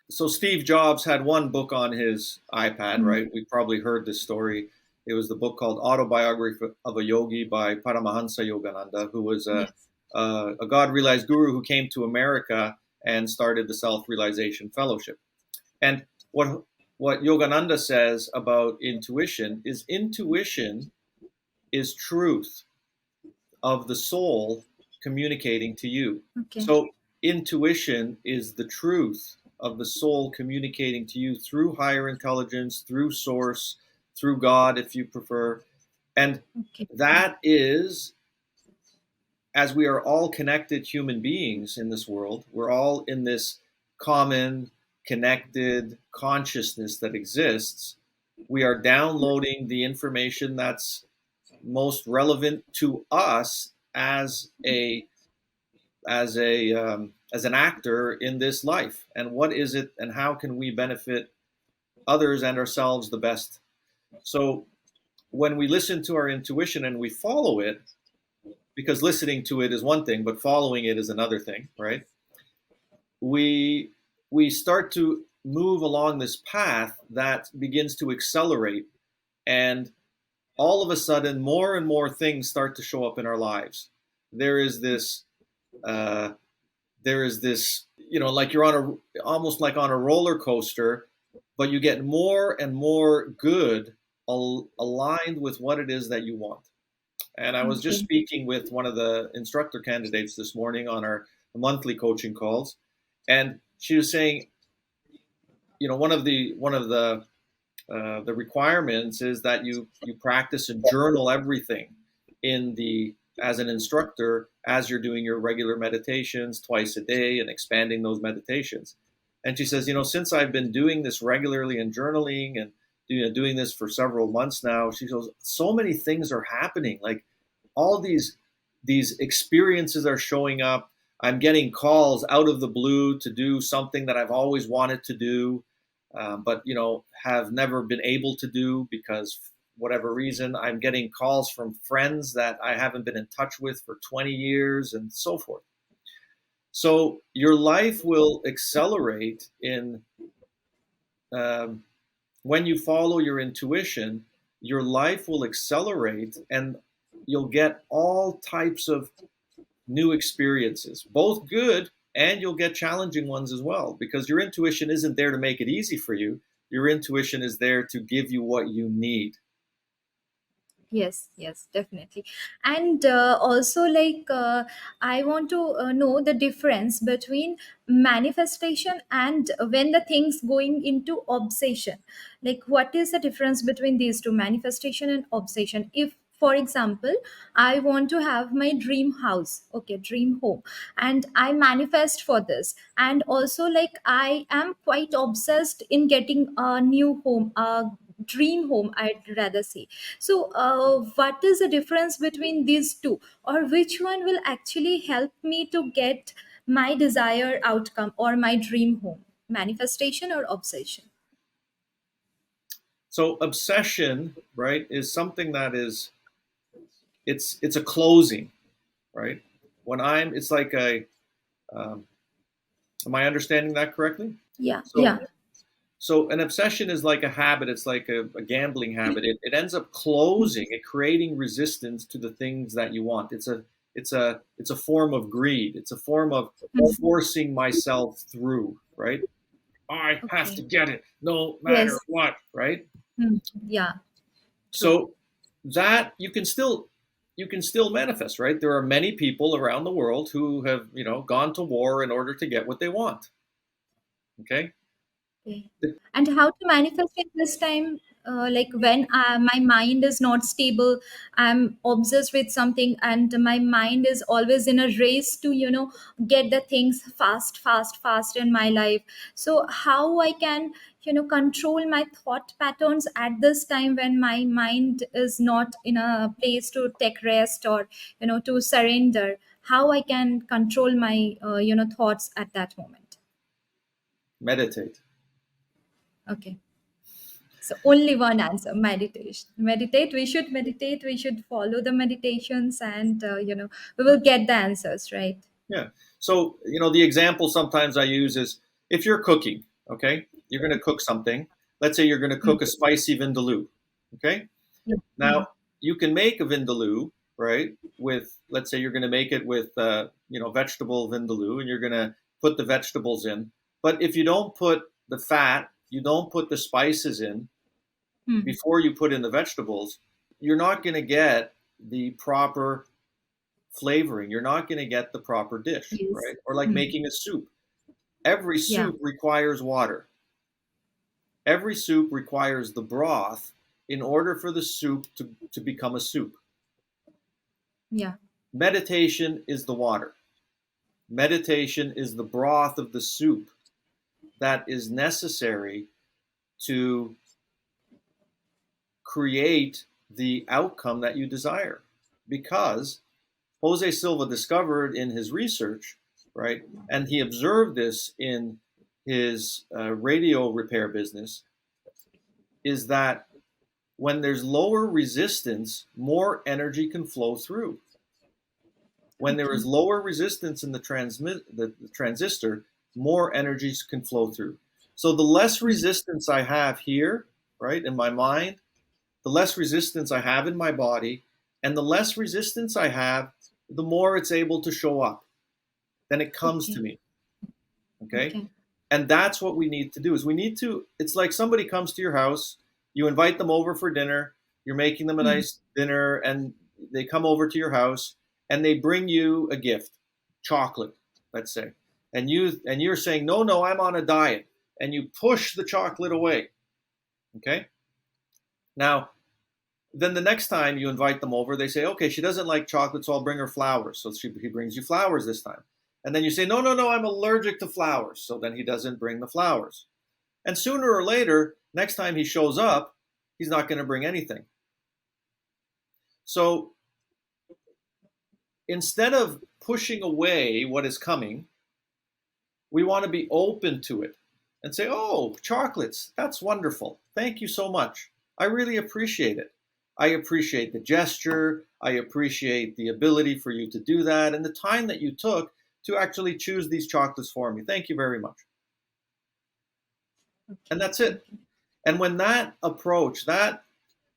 So Steve Jobs had one book on his iPad, Mm. right? We've probably heard this story. It was the book called Autobiography of a Yogi by Paramahansa Yogananda, who was Yes. a God-realized guru who came to America and started the Self-Realization Fellowship. And what Yogananda says about intuition is truth of the soul communicating to you. Okay. So intuition is the truth of the soul communicating to you through higher intelligence, through source, through God, if you prefer. And Okay. that is, as we are all connected human beings in this world, we're all in this common, connected consciousness that exists. We are downloading the information that's most relevant to us as an actor in this life, and what is it, and how can we benefit others and ourselves the best. So when we listen to our intuition and we follow it, because listening to it is one thing, but following it is another thing, right? We we start to move along this path that begins to accelerate, and all of a sudden, more and more things start to show up in our lives. There is this, uh, like you're on almost like on a roller coaster, but you get more and more good aligned with what it is that you want. And I was just Okay. speaking with one of the instructor candidates this morning on our monthly coaching calls, and she was saying, one of the requirements is that you practice and journal everything in the as an instructor as you're doing your regular meditations twice a day and expanding those meditations. And she says, since I've been doing this regularly and journaling and doing this for several months now, she goes, so many things are happening. Like all these experiences are showing up. I'm getting calls out of the blue to do something that I've always wanted to do, but have never been able to do because whatever reason. I'm getting calls from friends that I haven't been in touch with for 20 years and so forth. So your life will accelerate in um, when you follow your intuition. Your life will accelerate, and you'll get all types of new experiences, both good, and you'll get challenging ones as well, because your intuition isn't there to make it easy for you. Your intuition is there to give you what you need. Yes, yes, definitely. And also, like, I want to know the difference between manifestation and when the things going into obsession. Like, what is the difference between these two, manifestation and obsession? If, for example, I want to have my dream house, okay, dream home, and I manifest for this, and also, like, I am quite obsessed in getting a new home, a dream home, I'd rather say. So, what is the difference between these two, or which one will actually help me to get my desired outcome or my dream home? Manifestation or obsession? So obsession, right, is something that is it's a closing, right? When I'm, it's like a, um, am I understanding that correctly? Yeah, So yeah. so an obsession is like a habit. It's like a gambling habit. It ends up closing, it creating resistance to the things that you want. It's a form of greed. It's a form of Hmm. forcing myself through, right? I have to Okay. get it no matter Yes. what, right? Hmm. Yeah. True. So that you can still manifest, right? There are many people around the world who have, gone to war in order to get what they want. Okay. Okay. And how to manifest it this time? Like when my mind is not stable, I'm obsessed with something, and my mind is always in a race to, get the things fast, fast, fast in my life. So, how I can, control my thought patterns at this time when my mind is not in a place to take rest or, to surrender? How I can control my, thoughts at that moment? Meditate. Okay. So only one answer: meditation. Meditate. We should meditate. We should follow the meditations, and we will get the answers, right? Yeah. So, the example sometimes I use is if you're cooking, Okay, you're going to cook something. Let's say you're going to cook a spicy vindaloo. Okay, Yeah. now you can make a vindaloo, right? With, let's say you're going to make it with vegetable vindaloo, and you're going to put the vegetables in. But if you don't put the fat, you don't put the spices in Hmm. before you put in the vegetables, you're not going to get the proper flavoring. You're not going to get the proper dish, Yes. right? Or like Hmm. making a soup. Every Yeah. soup requires water. Every soup requires the broth in order for the soup to become a soup. Yeah. Meditation is the water. Meditation is the broth of the soup that is necessary to create the outcome that you desire. Because 𝐂𝐨 discovered in his research, right, and he observed this in his radio repair business, is that when there's lower resistance, more energy can flow through. When there Okay. is lower resistance in the transistor, more energies can flow through. So the less resistance I have here, right, in my mind, the less resistance I have in my body, and the less resistance I have, the more it's able to show up. Then it comes to Okay. me. Okay? Okay. And that's what we need to do is we need to, it's like somebody comes to your house, you invite them over for dinner, you're making them a Hmm. nice dinner, and they come over to your house and they bring you a gift, chocolate, let's say. And you're saying, no, no, I'm on a diet. And you push the chocolate away. Okay? Now, then the next time you invite them over, they say, okay, she doesn't like chocolate, so I'll bring her flowers. So he brings you flowers this time. And then you say, no, no, no, I'm allergic to flowers. So then he doesn't bring the flowers. And sooner or later, next time he shows up, he's not going to bring anything. So instead of pushing away what is coming, we want to be open to it and say, oh, chocolates, that's wonderful. Thank you so much. I really appreciate it. I appreciate the gesture. I appreciate the ability for you to do that and the time that you took to actually choose these chocolates for me. Thank you very much. And Okay. that's it. And when that approach, that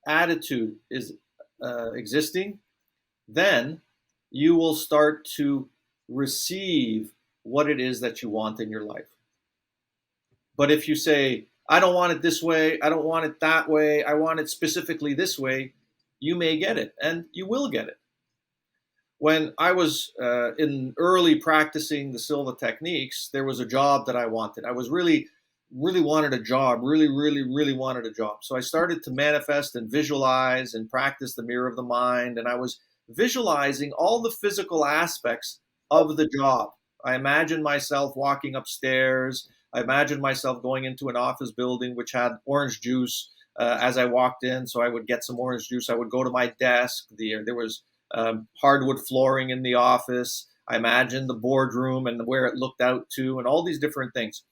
attitude is existing, then you will start to receive what it is that you want in your life. But if you say, I don't want it this way, I don't want it that way, I want it specifically this way, you may get it, and you will get it. When I was in early practicing the Silva techniques, there was a job that I wanted. I was really wanted a job, really wanted a job. So I started to manifest and visualize and practice the mirror of the mind. And I was visualizing all the physical aspects of the job. I imagined myself walking upstairs. I imagined myself going into an office building which had orange juice as I walked in. So I would get some orange juice. I would go to my desk. There was hardwood flooring in the office. I imagined the boardroom and where it looked out to and all these different things.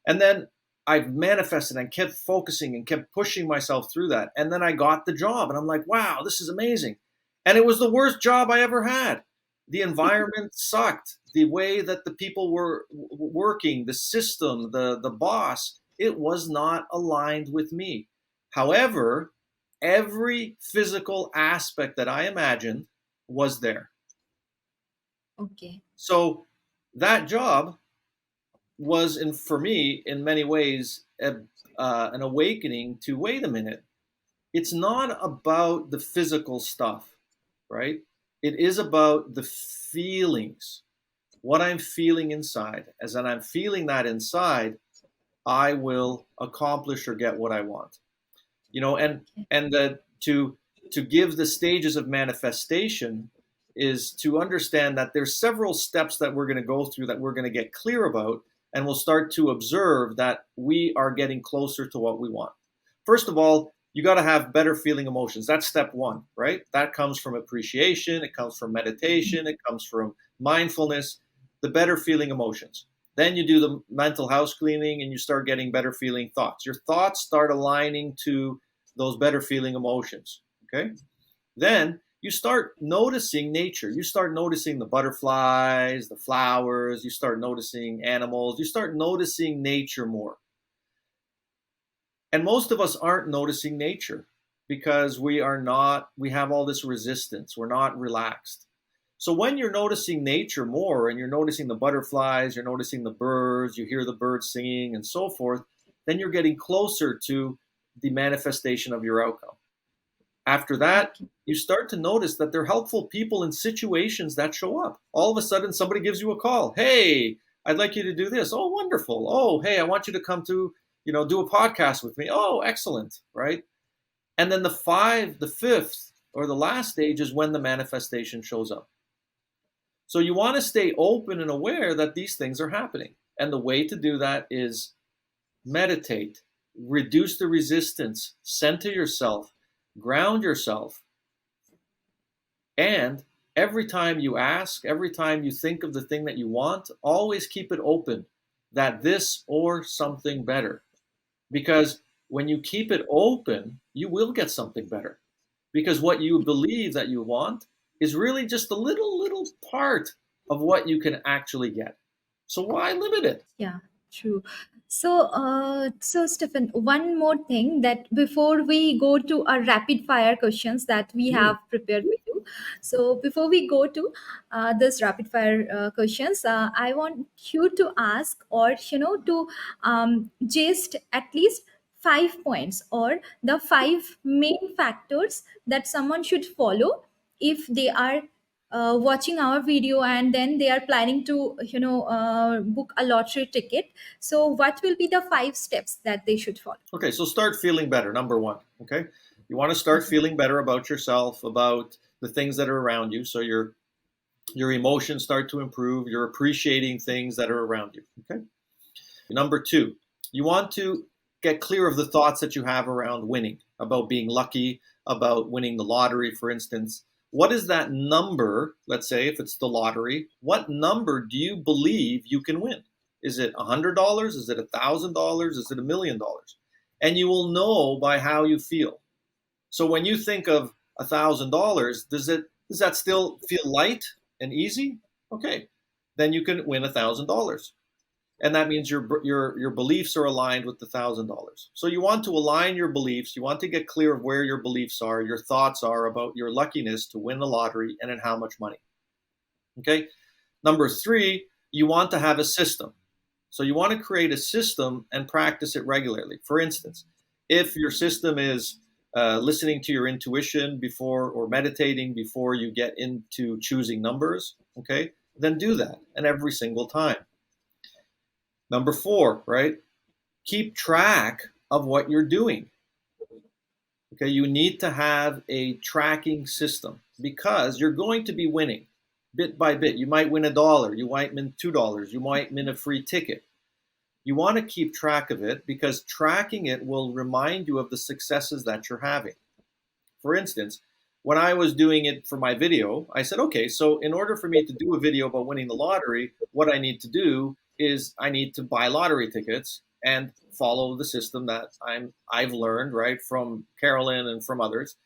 And then I've manifested and kept focusing and kept pushing myself through that. And then I got the job and I'm like, wow, this is amazing. And it was the worst job I ever had. The environment sucked. The way that the people were working, the system, the boss, it was not aligned with me. However, every physical aspect that I imagined was there. Okay. So that job was, for me, in many ways, an awakening to, wait a minute, it's not about the physical stuff, right? It is about the feelings, what I'm feeling inside. As in I'm feeling that inside, I will accomplish or get what I want. To give the stages of manifestation is to understand that there's several steps that we're going to go through that we're going to get clear about, and we'll start to observe that we are getting closer to what we want. First of all, you got to have better feeling emotions. That's step one, right? That comes from appreciation. It comes from meditation. It comes from mindfulness, the better feeling emotions. Then you do the mental house cleaning and you start getting better feeling thoughts. Your thoughts start aligning to those better feeling emotions, okay? Then you start noticing nature. You start noticing the butterflies, the flowers. You start noticing animals. You start noticing nature more. And most of us aren't noticing nature because we have all this resistance. We're not relaxed. So when you're noticing nature more and you're noticing the butterflies, you're noticing the birds, you hear the birds singing and so forth, then you're getting closer to the manifestation of your outcome. After that, Okay. you start to notice that they're helpful people in situations that show up. All of a sudden, somebody gives you a call. Hey, I'd like you to do this. Oh, wonderful. Oh, hey, I want you to come to, do a podcast with me. Oh, excellent. Right. And then the fifth or the last stage is when the manifestation shows up. So you want to stay open and aware that these things are happening. And the way to do that is meditate, reduce the resistance, center yourself, ground yourself, and every time you ask, every time you think of the thing that you want, always keep it open that this or something better. Because when you keep it open, you will get something better. Because what you believe that you want is really just a little part of what you can actually get. So why limit it? Yeah, true. So Stephen, one more thing that before we go to our rapid fire questions that we Hmm. have prepared with you. So before we go to this rapid fire questions, I want you to ask or to just at least 5 points or the five main factors that someone should follow if they are watching our video and then they are planning to book a lottery ticket. So what will be the 5 steps that they should follow? Okay, so start feeling better, number one. Okay, you want to start feeling better about yourself, about the things that are around you, so your emotions start to improve. You're appreciating things that are around you. Okay. Number two, you want to get clear of the thoughts that you have around winning, about being lucky, about winning the lottery, for instance. What is that number? Let's say if it's the lottery, what number do you believe you can win? Is it $100? Is it $1,000? Is it $1,000,000? And you will know by how you feel. So when you think of $1,000, does that still feel light and easy? Okay, then you can win $1,000, and that means your beliefs are aligned with the $1,000. So you want to align your beliefs. You want to get clear of where your beliefs are, your thoughts are about your luckiness to win the lottery, and in how much money. Okay. Number three, you want to have a system. So you want to create a system and practice it regularly. For instance, if your system is listening to your intuition before or meditating before you get into choosing numbers, okay, then do that, and every single time. Number four, right? Keep track of what you're doing. Okay, you need to have a tracking system because you're going to be winning bit by bit. You might win $1, you might win $2, you might win a free ticket. You want to keep track of it because tracking it will remind you of the successes that you're having. For instance, when I was doing it for my video, I said, okay, so in order for me to do a video about winning the lottery, what I need to do is I need to buy lottery tickets and follow the system that I've learned, right, from Carolyn and from others,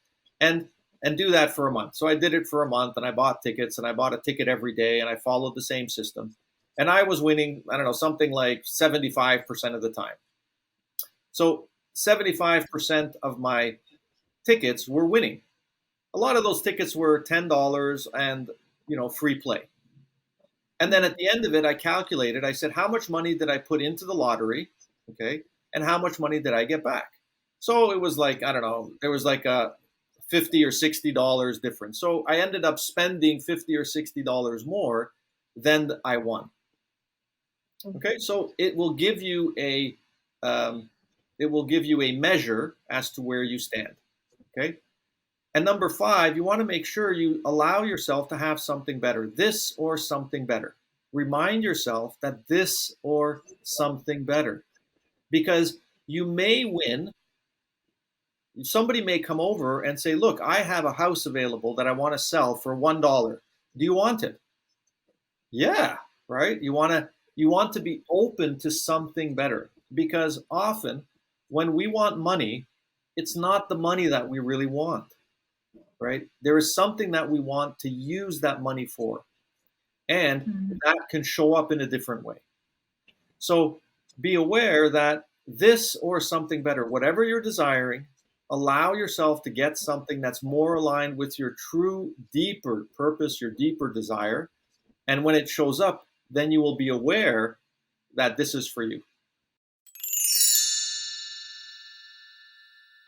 and do that for a month. So I did it for a month, and I bought tickets, and I bought a ticket every day, and I followed the same system. And I was winning, I don't know, something like 75% of the time. So 75% of my tickets were winning. A lot of those tickets were $10 and, free play. And then at the end of it, I calculated, I said, how much money did I put into the lottery? Okay. And how much money did I get back? So it was like, I don't know, there was like a $50 or $60 difference. So I ended up spending $50 or $60 more than I won. Okay. So it will give you a measure as to where you stand. Okay. And number five, you want to make sure you allow yourself to have something better, this or something better. Remind yourself that this or something better, because you may win. Somebody may come over and say, look, I have a house available that I want to sell for $1. Do you want it? Yeah, right. You want to be open to something better, because often when we want money, it's not the money that we really want. Right? There is something that we want to use that money for, and that can show up in a different way. So be aware that this or something better, whatever you're desiring, allow yourself to get something that's more aligned with your true, deeper purpose, your deeper desire. And when it shows up, then you will be aware that this is for you.